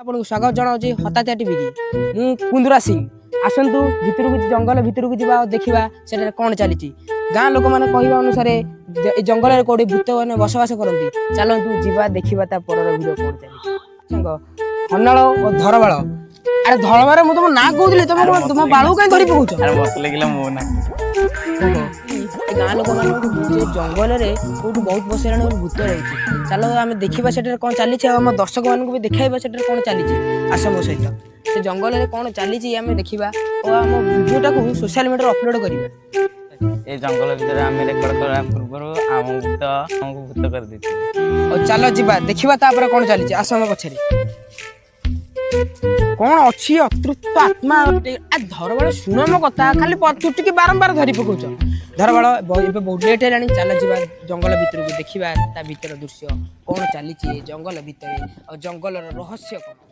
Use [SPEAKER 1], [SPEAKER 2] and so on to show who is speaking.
[SPEAKER 1] आपको स्वागत जनावि हताचा टीवी की मु कुंदुरा सिंह आसतु भितर जंगल भितर को जा देखा से कौन चली गाँ लोक मैंने कहवा अनुसार जंगल कौटे भूत मैंने बसवास करती चलतु जा देखा पर भिडियो कौन चली हनाल और धरबाड़ अरे धरबाड़ मुझे तुम ना कहली तुम तुम बालू कहीं धरी पकाच गाँ लोक मान जंगल में कौट बहुत बस भूत रही चलो आम देखा से कौन चली आम दर्शक मान भी देखा से कौन चली आस मो सहित से जंगल में कौन चली आम देखा और आम भिडियोटा को सोशल मीडिया अपलोड करवा
[SPEAKER 2] ए जंगल भीतर आम रेकर्ड करने पूर्व आमको भूत कर देते
[SPEAKER 1] और चलो जीवा देखा तापर कौन चली आस आम पछरे कौन अच्छी अतृप्त आत्मा धरबाड़ शुण मो कथा खाली चुटिकी बारंबार धरी पकाच धरबाड़ बहुत लेट है चल जा जंगल भितर को देखा ता भीतर दृश्य कौन चली जंगल भितर और जंगल रहस्य कौन।